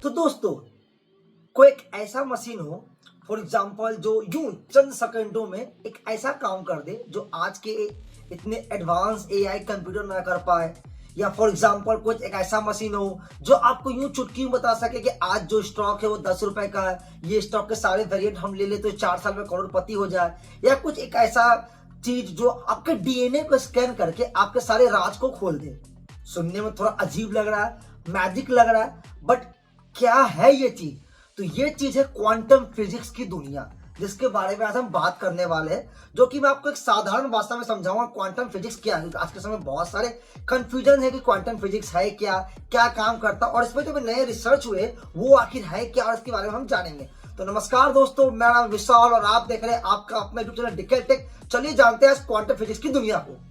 तो दोस्तों, कोई एक ऐसा मशीन हो फॉर एग्जांपल जो यूं चंद सेकंडों में एक ऐसा काम कर दे जो आज के इतने एडवांस एआई कंप्यूटर ना कर पाए। या फॉर एग्जांपल कोई एक ऐसा मशीन हो जो आपको यूं चुटकी में बता सके कि आज जो स्टॉक है वो 10 रुपए का है, ये स्टॉक के सारे वेरिएंट हम ले ले तो 4 साल में करोड़पति हो जाए। या कुछ एक ऐसा चीज जो आपके डीएनए को स्कैन करके आपके सारे राज को खोल दे। सुनने में थोड़ा अजीब लग रहा है, मैजिक लग रहा है, बट क्या है ये चीज? तो ये चीज है क्वांटम फिजिक्स की दुनिया, जिसके बारे में आज हम बात करने वाले हैं। जो कि मैं आपको एक साधारण भाषा में समझाऊंगा क्वांटम फिजिक्स क्या है। आज के समय बहुत सारे कंफ्यूजन है कि क्वांटम फिजिक्स है क्या, क्या काम करता है, और इसमें जो नए रिसर्च हुए वो आखिर है क्या, और इसके बारे में हम जानेंगे। तो नमस्कार दोस्तों, मेरा नाम विशाल और आप देख रहे हैं आपका अपना यूट्यूब चैनल डिकेल टेक। चलिए जानते हैं क्वांटम फिजिक्स की दुनिया को।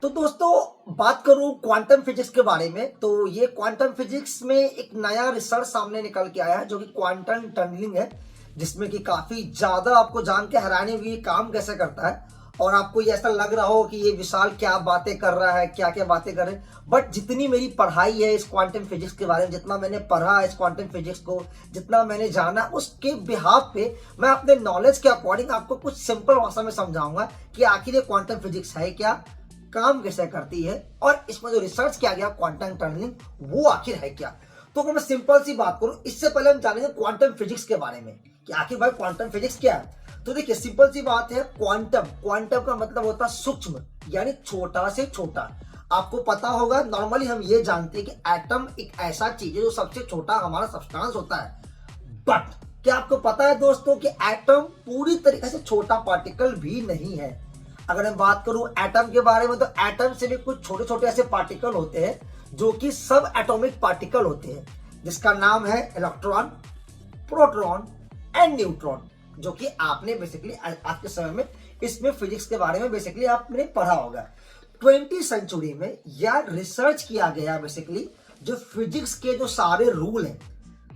तो दोस्तों, बात करूं क्वांटम फिजिक्स के बारे में, तो ये क्वांटम फिजिक्स में एक नया रिसर्च सामने निकल के आया है जो कि क्वांटम टनलिंग है, जिसमें कि काफी ज्यादा आपको जान के हैरानी हुई काम कैसे करता है। और आपको ये ऐसा लग रहा हो कि ये विशाल क्या बातें कर रहा है, क्या क्या बातें कर रहे हैं, बट जितनी मेरी पढ़ाई है इस क्वांटम फिजिक्स के बारे में, जितना मैंने पढ़ा इस क्वांटम फिजिक्स को, जितना मैंने जाना, उसके बिहाफ पे मैं अपने नॉलेज के अकॉर्डिंग आपको कुछ सिंपल भाषा में समझाऊंगा कि आखिर ये क्वांटम फिजिक्स है क्या, काम कैसे करती है, और इसमें जो रिसर्च किया गया क्वांटम टनलिंग वो आखिर है क्या। तो अगर मैं सिंपल सी बात करूं, इससे पहले हम जानेंगे क्वांटम फिजिक्स के बारे में कि आखिर भाई क्वांटम फिजिक्स क्या है। तो देखिए, सिंपल सी बात है, क्वांटम क्वांटम का मतलब होता है सूक्ष्म, यानी छोटा से छोटा। आपको पता होगा, नॉर्मली हम ये जानते हैं कि एटम एक ऐसा चीज है जो सबसे छोटा हमारा सब्सटेंस होता है। बट क्या आपको पता है दोस्तों कि एटम पूरी तरीके से छोटा पार्टिकल भी नहीं है। अगर मैं बात करूं एटम के बारे में, तो एटम से भी कुछ छोटे छोटे ऐसे पार्टिकल होते हैं जो कि सब एटॉमिक पार्टिकल होते हैं, जिसका नाम है इलेक्ट्रॉन, प्रोटॉन एंड न्यूट्रॉन, जो कि आपने बेसिकली आज के समय में इसमें फिजिक्स के बारे में बेसिकली आपने पढ़ा होगा। 20वीं सेंचुरी में यह रिसर्च किया गया बेसिकली, जो फिजिक्स के जो सारे रूल हैं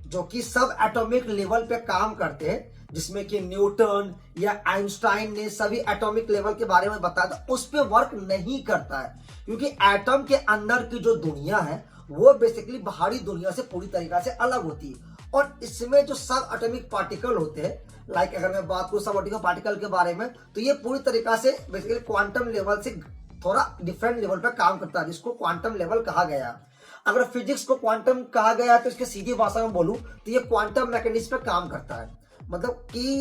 जो कि सब एटॉमिक लेवल पे काम करते हैं, जिसमें कि न्यूटन या आइंस्टाइन ने सभी एटॉमिक लेवल के बारे में बताया था, उस पे वर्क नहीं करता है। क्योंकि एटम के अंदर की जो दुनिया है वो बेसिकली बाहरी दुनिया से पूरी तरीके से अलग होती है। और इसमें जो सब एटॉमिक पार्टिकल होते हैं, लाइक अगर मैं बात करूं सब एटॉमिक पार्टिकल के बारे में, तो ये पूरी तरीका से बेसिकली क्वांटम लेवल से थोड़ा डिफरेंट लेवल पर काम करता है, जिसको क्वांटम लेवल कहा गया। अगर फिजिक्स को क्वांटम कहा गया तो इसके सीधी भाषा में बोलूं तो ये क्वांटम मैकेनिज्म पे काम करता है। मतलब कि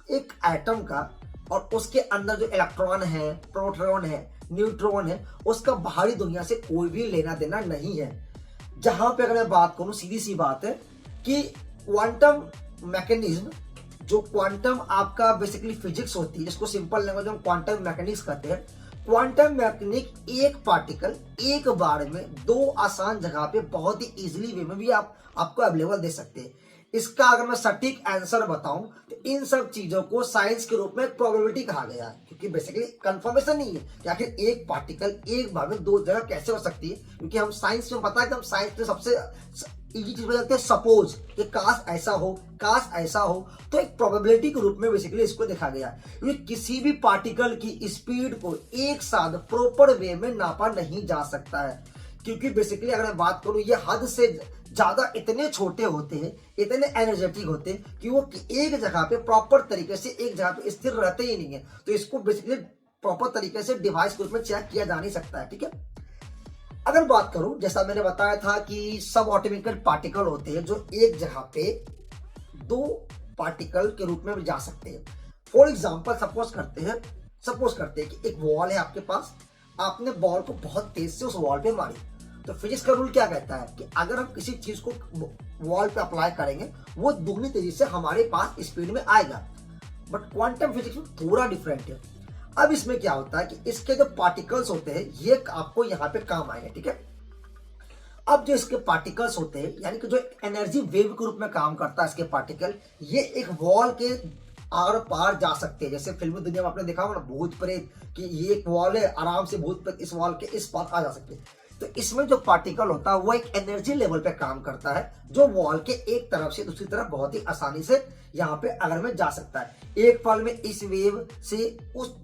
एक एटम का और उसके अंदर जो इलेक्ट्रॉन है, प्रोटॉन है, न्यूट्रॉन है, उसका बाहरी दुनिया से कोई भी लेना देना नहीं है। जहां पे अगर मैं बात करूं, सीधी सी बात है कि क्वांटम मैकेनिज्म, जो क्वांटम आपका बेसिकली फिजिक्स होती है, जिसको सिंपल लैंग्वेज में क्वांटम मैकेनिक्स कहते हैं। क्वांटम मैकेनिक एक पार्टिकल एक बार में दो आसान जगह पे बहुत ही इजीली वे में भी आपको अवेलेबल दे सकते हैं। इसका अगर मैं सटीक आंसर बताऊं तो इन सब चीजों को साइंस के रूप में प्रोबेबिलिटी कहा गया है, क्योंकि बेसिकली कंफर्मेशन नहीं है कि आखिर एक पार्टिकल एक बार में दो जगह कैसे हो सकती है। क्योंकि हम साइंस में पता है कि हम साइंस में सबसे इजी चीज बताते हैं सपोज, कि काश ऐसा हो, काश ऐसा हो। तो एक प्रोबेबिलिटी के रूप में बेसिकली इसको देखा गया, क्योंकि किसी भी पार्टिकल की स्पीड को एक साथ प्रॉपर वे में नापा नहीं जा सकता है। क्योंकि बेसिकली अगर मैं बात करूं, ये हद से ज्यादा इतने छोटे होते हैं, इतने एनर्जेटिक होते हैं कि वो एक जगह पे प्रॉपर तरीके से एक जगह पे स्थिर रहते ही नहीं है। तो इसको बेसिकली प्रॉपर तरीके से डिवाइस के रूप में चेक किया जा नहीं सकता है। ठीक है, अगर बात करूं, जैसा मैंने बताया था कि सब एटॉमिक पार्टिकल होते हैं जो एक जगह पे दो पार्टिकल के रूप में जा सकते हैं। फॉर एग्जाम्पल सपोज करते हैं कि एक वॉल है आपके पास, आपने बॉल को बहुत तेज से उस वॉल पे मारी। तो फिजिक्स का रूल क्या कहता है कि अगर हम किसी चीज को वॉल पे अप्लाई करेंगे, वो दुगनी तेजी से हमारे पास स्पीड में आएगा। बट क्वांटम फिजिक्स में थोड़ा डिफरेंट है। अब इसमें क्या होता है कि इसके जो पार्टिकल्स होते हैं ये आपको यहाँ पे काम आएंगे। ठीक है, अब जो इसके पार्टिकल्स होते हैं, यानी कि जो एनर्जी वेव के रूप में काम करता है इसके पार्टिकल, ये एक वॉल के आर पार जा सकते हैं। जैसे फिल्मी दुनिया में आपने देखा होगा ना, भूत प्रेत, कि ये एक वॉल है, आराम से भूत प्रेत इस वॉल के इस पार आ जा सकते हैं। तो इसमें जो पार्टिकल होता है वो एक एनर्जी लेवल पे काम करता है, जो वॉल के एक तरफ से दूसरी तरफ बहुत ही आसानी से यहाँ पे अगर में जा सकता है। एक पल में इस वेव से उस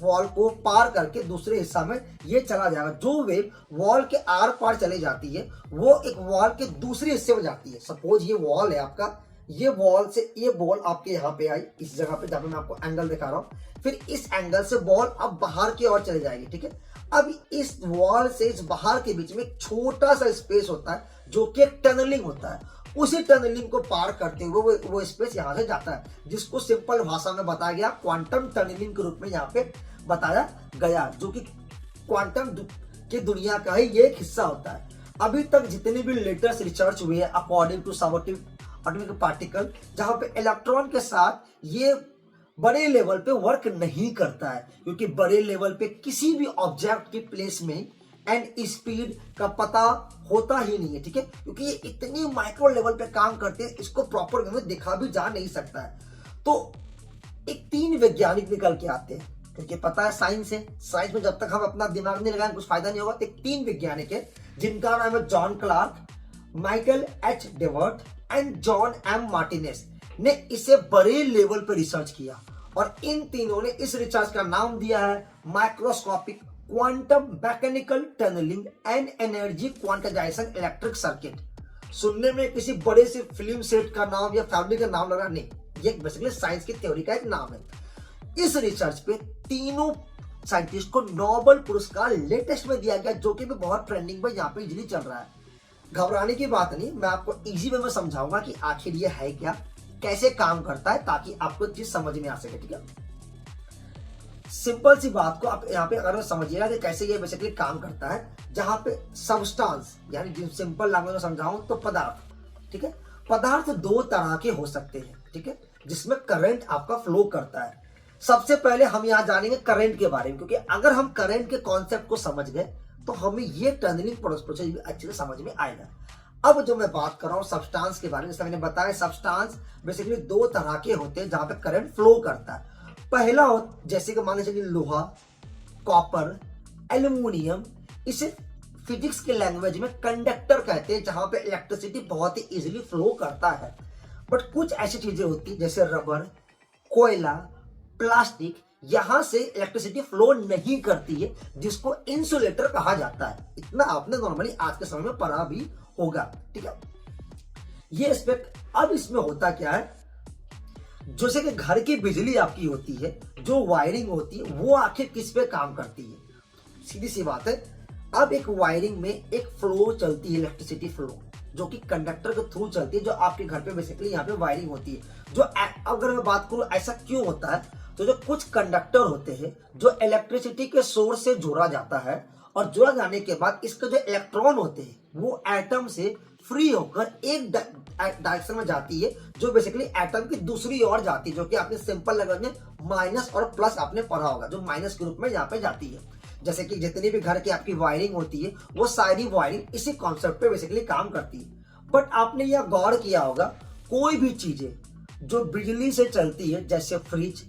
वॉल को पार करके दूसरे हिस्सा में ये चला जाएगा। जो वेव वॉल के आर पार चली जाती है वो एक वॉल के दूसरे हिस्से में जाती है। सपोज ये वॉल है आपका, ये वॉल से ये बॉल आपके यहाँ पे आई, इस जगह पे जहाँ पे मैं आपको एंगल दिखा रहा हूँ, फिर इस एंगल से बॉल अब बाहर की ओर चली जाएगी, ठीक है। अब इस वॉल से इस बाहर के बीच में एक छोटा सा स्पेस होता है जो कि एक टनलिंग होता है। उसी टनलिंग को पार करते हुए वो स्पेस यहाँ से जाता है, जिसको सिंपल भाषा में बताया गया क्वांटम टनलिंग के रूप में यहाँ पे बताया गया, जो कि क्वांटम की दुनिया का ही ये एक हिस्सा होता है। अभी तक जितने भी लेटेस्ट रिसर्च हुई है अकॉर्डिंग टू सबएटॉमिक पार्टिकल, जहां पे इलेक्ट्रॉन के साथ ये बड़े लेवल पे वर्क नहीं करता है, क्योंकि बड़े लेवल पे किसी भी ऑब्जेक्ट की प्लेस में एंड स्पीड का पता होता ही नहीं है, ठीक है, क्योंकि ये इतनी माइक्रो लेवल पे काम करते हैं, इसको प्रॉपर वे में देखा भी जा नहीं सकता है। तो एक 3 वैज्ञानिक निकल के आते हैं, क्योंकि पता है साइंस है, साइंस में जब तक हम अपना दिमाग नहीं लगाएंगे कुछ फायदा नहीं होगा। एक 3 वैज्ञानिक है जिनका नाम है John Clarke, Michael H Devoret and John M Martinis ने इसे बड़े लेवल पर रिसर्च किया, और इन तीनों ने इस रिसर्च का नाम दिया है microscopic quantum mechanical tunnelling and energy quantisation electric circuit. सुनने में किसी बड़े से फिल्म सेट का नाम या फैमिली का नाम लग रहा नहीं, ये बेसिकली साइंस की थ्योरी का एक नाम है। इस रिसर्च पे तीनों साइंटिस्ट को नोबेल पुरस्कार लेटेस्ट में दिया गया, जो कि बहुत ट्रेंडिंग में यहाँ पे इजीली चल रहा है। घबराने की बात नहीं, मैं आपको इजी वे में समझाऊंगा कि आखिर ये है क्या, कैसे काम करता है, ताकि आपको चीज समझ में आ सके, ठीक है। सिंपल सी बात को आप यहाँ पे अगर समझिएगा कि कैसे ये बेसिकली काम करता है, जहां पे सब्सटेंस यानी सिंपल लैंग्वेज में समझाऊं तो पदार्थ, ठीक है, पदार्थ 2 तरह के हो सकते हैं, ठीक है, जिसमें करंट आपका फ्लो करता है। सबसे पहले हम यहाँ जानेंगे करंट के बारे में, क्योंकि अगर हम करंट के कॉन्सेप्ट को समझ गए तो हमें ये टनलिंग प्रोसेस भी अच्छे से समझ में आएगा। अब जो मैं बात कर रहा हूँ सब्सटेंस के बारे में, जैसे मैंने बताया सब्सटेंस बेसिकली 2 तरह के होते हैं जहां पे करंट फ्लो करता है। पहला हो जैसे कि मान लीजिए लोहा, कॉपर, एल्यूमिनियम, इसे फिजिक्स के लैंग्वेज में कंडक्टर कहते हैं, जहां पे इलेक्ट्रिसिटी बहुत ही इजीली फ्लो करता है। बट कुछ ऐसी चीजें होती है जैसे रबर, कोयला, प्लास्टिक, यहां से इलेक्ट्रिसिटी फ्लो नहीं करती है, जिसको इंसुलेटर कहा जाता है। इतना आपने नॉर्मली आज के समय में पढ़ा भी होगा, ठीक है। ये एस्पेक्ट, अब इसमें होता क्या है, जैसे कि घर की बिजली आपकी होती है, जो वायरिंग होती है वो आखिर किस पे काम करती है। सीधी सी बात है, अब एक वायरिंग में एक फ्लो चलती है, इलेक्ट्रिसिटी फ्लो, जो कि कंडक्टर के थ्रू चलती है, जो आपके घर पे बेसिकली यहाँ पे वायरिंग होती है। जो अगर मैं बात करूं ऐसा क्यों होता है, तो जो कुछ कंडक्टर होते हैं जो इलेक्ट्रिसिटी के सोर्स से जोड़ा जाता है, और जोड़ा जाने के बाद इसके जो इलेक्ट्रॉन होते हैं वो एटम से फ्री होकर एक डायरेक्शन में जाती है, जो बेसिकली एटम की दूसरी ओर जाती है, जो कि आपने सिंपल लैंग्वेज में माइनस और प्लस आपने पढ़ा होगा, जो माइनस के रूप में यहाँ पे जाती है। जैसे कि जितनी भी घर की आपकी वायरिंग होती है वो सारी वायरिंग इसी कॉन्सेप्ट पे बेसिकली काम करती है। बट आपने यह गौर किया होगा, कोई भी चीजें जो बिजली से चलती है जैसे फ्रिज,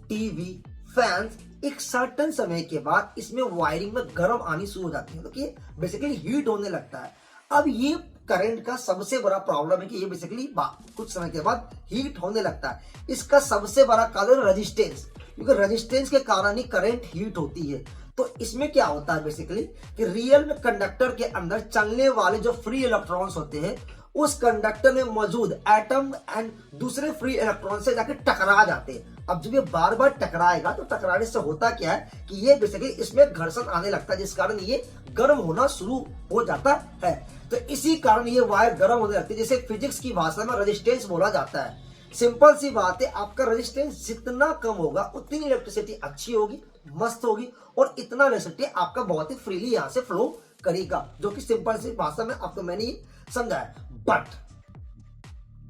टीवी, फैंस, एक सर्टेन समय के बाद इसमें वायरिंग में गर्म आनी शुरू हो जाती है, तो ये बेसिकली हीट होने लगता है। अब ये करंट का सबसे बड़ा प्रॉब्लम है कि ये बेसिकली कुछ समय के बाद हीट होने लगता है। इसका सबसे बड़ा कारण रेजिस्टेंस, क्योंकि रेजिस्टेंस के कारण ही करंट हीट होती है। तो इसमें क्या होता है बेसिकली कि रियल में कंडक्टर के अंदर चलने वाले जो फ्री इलेक्ट्रॉन्स होते हैं उस कंडक्टर में मौजूद एटम एंड दूसरे फ्री इलेक्ट्रॉन से जाकर टकरा जाते हैं। अब जब ये बार बार टकराएगा तो टकराने से होता क्या है कि ये बेसिकली इसमें घर्षण आने लगता है, जिस कारण ये गर्म होना शुरू हो जाता है। तो इसी कारण ये वायर गर्म होने लगती है, जिसे फिजिक्स की भाषा में रेजिस्टेंस बोला जाता है। सिंपल सी बात है, आपका रेजिस्टेंस जितना कम होगा उतनी इलेक्ट्रिसिटी अच्छी होगी, मस्त होगी, और इतना इलेक्ट्रिसिटी आपका बहुत ही फ्रीली यहाँ से फ्लो करेगा, जो कि सिंपल सी भाषा में आपको मैंने ये समझाया। बट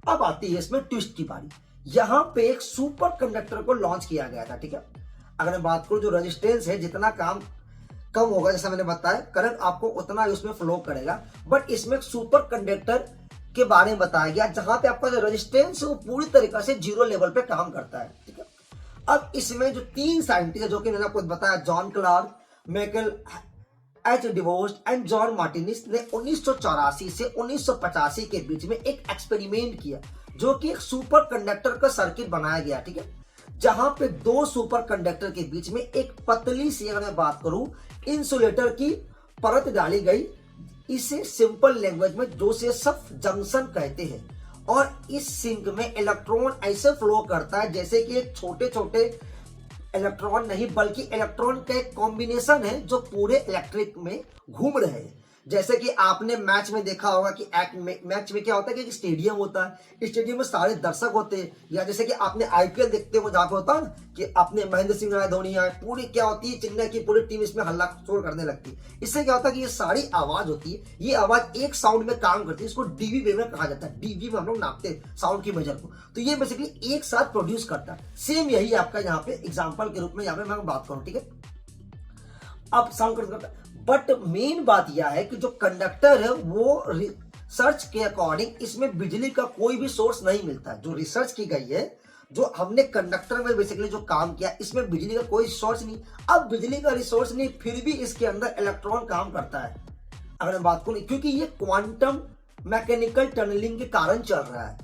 अब आती है इसमें ट्विस्ट की बारी। यहां पे एक सुपर कंडक्टर को लॉन्च किया गया था, ठीक है। अगर मैं बात करूं जो रेजिस्टेंस है, जितना काम कम होगा, जैसा मैंने बताया, करंट आपको उतना ही उसमें फ्लो करेगा। बट इसमें एक सुपर कंडक्टर के बारे में बताया गया जहां पे आपका जो रेजिस्टेंस है वो पूरी तरीके से 0 लेवल पे काम करता है, ठीक है। अब इसमें जो 3 साइंटिस्ट है, जो कि मैंने आपको बताया, John Clarke, Michael H Devoret and John Martinis ने 1984 से 1985 के बीच में एक एक्सपेरिमेंट किया, जो कि एक सुपर कंडक्टर का सर्किट बनाया गया, ठीक है, जहां पे दो सुपर कंडक्टर के बीच में एक पतली सी, अगर मैं बात करूं, इंसुलेटर की परत डाली गई। इसे सिंपल लैंग्वेज में जोसेफ जंक्शन कहते हैं। और इस सिंक में इलेक्ट्रॉन ऐसे फ्लो करता है जैसे कि एक छोटे छोटे इलेक्ट्रॉन नहीं, बल्कि इलेक्ट्रॉन का एक कॉम्बिनेशन है जो पूरे इलेक्ट्रिक में घूम रहे हैं। जैसे कि आपने मैच में देखा होगा कि मैच में क्या होता है कि एक स्टेडियम होता है, स्टेडियम में सारे दर्शक होते हैं, या जैसे कि आपने आईपीएल देखते हो जहां पे होता है ना कि आपने महेंद्र सिंह आए, धोनी आए, पूरी क्या होती है, चेन्नई की पूरी टीम इसमें हल्ला शोर करने लगती है। इससे क्या होता है कि ये सारी आवाज होती है, ये आवाज एक साउंड में काम करती है, इसको डीबी वेव में कहा जाता है। डीबी में हम लोग नापते हैं साउंड की मेजर को, तो ये बेसिकली एक साथ प्रोड्यूस करता है। सेम यही आपका यहाँ पे एग्जाम्पल के रूप में यहाँ पे मैं बात करूं, ठीक है, अब साउंड करता है। बट मेन बात यह है कि जो कंडक्टर है वो रिसर्च के अकॉर्डिंग इसमें बिजली का कोई भी सोर्स नहीं मिलता है। जो रिसर्च की गई है, जो हमने कंडक्टर में बेसिकली जो काम किया, इसमें बिजली का कोई सोर्स नहीं। अब बिजली का रिसोर्स नहीं, फिर भी इसके अंदर इलेक्ट्रॉन काम करता है, अगर मैं बात करूं, क्योंकि ये क्वांटम मैकेनिकल टनलिंग के कारण चल रहा है।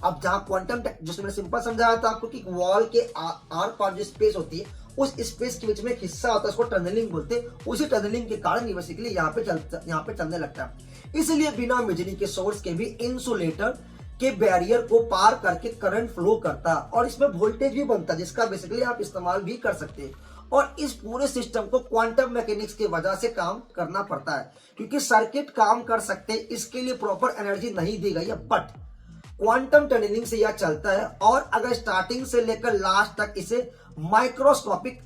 अब जहां क्वांटम, जैसे मैंने सिंपल समझाया था आपको कि वॉल के आर पार जो स्पेस होती है, उस स्पेस के बीच में एक हिस्सा होता है, उसको टनलिंग बोलते हैं। उसी टनलिंग के कारण बेसिकली यहाँ पे चलने लगता है। इसलिए बिना बिजली के सोर्स के भी इंसुलेटर के बैरियर को पार करके करंट फ्लो करता है, और इसमें वोल्टेज भी बनता है, जिसका बेसिकली आप इस्तेमाल भी कर सकते हैं। और इस पूरे सिस्टम को क्वांटम मैकेनिक्स की वजह से काम करना पड़ता है, क्योंकि सर्किट काम कर सकते हैं, इसके लिए प्रॉपर एनर्जी नहीं दी गई है। बट क्वांटम टनलिंग से यह चलता है, और अगर स्टार्टिंग से लेकर लास्ट तक इसे microscopic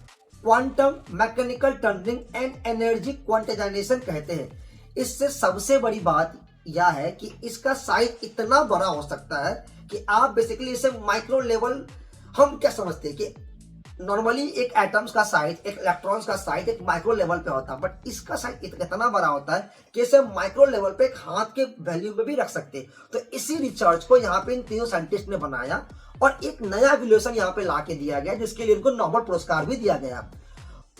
quantum mechanical tunnelling and energy quantisation कहते हैं। इससे सबसे बड़ी बात यह है कि इसका साइज इतना बड़ा हो सकता है कि आप बेसिकली इसे माइक्रो लेवल, हम क्या समझते हैं कि नॉर्मली एक एटम्स का साइज, एक इलेक्ट्रॉन्स का साइज एक माइक्रो लेवल पे होता है, बट इसका साइज इतना बड़ा होता है कि इसे माइक्रो लेवल पे एक हाथ के वैल्यू में भी रख सकते हैं। तो इसी रिसर्च को यहाँ पे इन तीनों साइंटिस्ट ने बनाया, और एक नया रिवोल्यूशन यहाँ पे ला के दिया गया, जिसके लिए इनको नोबेल पुरस्कार भी दिया गया।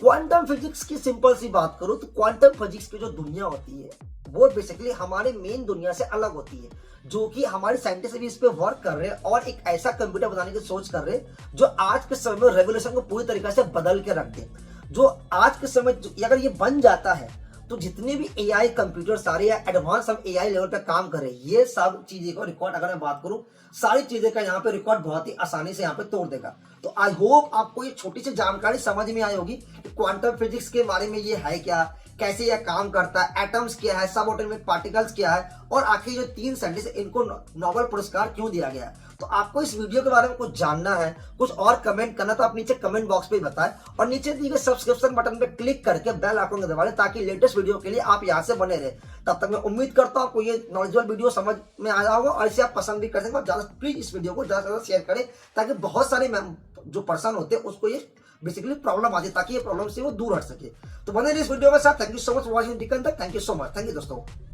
क्वांटम फिजिक्स की सिंपल सी बात करूं तो क्वांटम फिजिक्स की जो दुनिया होती है वो बेसिकली हमारे मेन दुनिया से अलग होती है, जो कि हमारे साइंटिस्ट भी इस पे वर्क कर रहे हैं, और एक ऐसा कंप्यूटर बनाने की सोच कर रहे हैं जो आज के समय में रेवोल्यूशन को पूरी तरीके से बदल के रख दे। जो आज के समय अगर ये बन जाता है तो जितने भी एआई कंप्यूटर सारे या एडवांस हम एआई लेवल पे काम कर रहे हैं, ये सब चीजें को रिकॉर्ड, अगर मैं बात करूं, सारी चीजें का यहाँ पे रिकॉर्ड बहुत ही आसानी से यहाँ पे तोड़ देगा। तो आई होप आपको ये छोटी सी जानकारी समझ में आई होगी कि क्वांटम फिजिक्स के बारे में ये है क्या, कैसे यह काम करता है, एटम्स क्या है, सब एटॉमिक पार्टिकल्स क्या है, और आखिर जो तीन साइंटिस्ट इनको नोबेल पुरस्कार क्यों दिया गया है। तो आपको इस वीडियो के बारे में कुछ जानना है, कुछ और कमेंट करना, तो आप नीचे कमेंट बॉक्स पे बताएं, और नीचे दिए गए सब्सक्रिप्शन बटन पे क्लिक करके बेल आइकन को दबा लें, ताकि लेटेस्ट वीडियो के लिए आप यहाँ से बने रहे। तब तक मैं उम्मीद करता हूँ आपको ये नॉलेजेबल वीडियो समझ में आया होगा, और इसे आप पसंद भी कर सकेंगे। ज्यादा प्लीज इस वीडियो को ज्यादा से ज्यादा शेयर करें, ताकि बहुत सारे जो पर्सन होते हैं उसको ये बेसिकली प्रॉब्लम आती है, ताकि ये प्रॉब्लम से वो दूर हट सके। तो बने रहिए इस वीडियो में साथ। Thank you so much for watching. Thank you so much, thank you दोस्तों।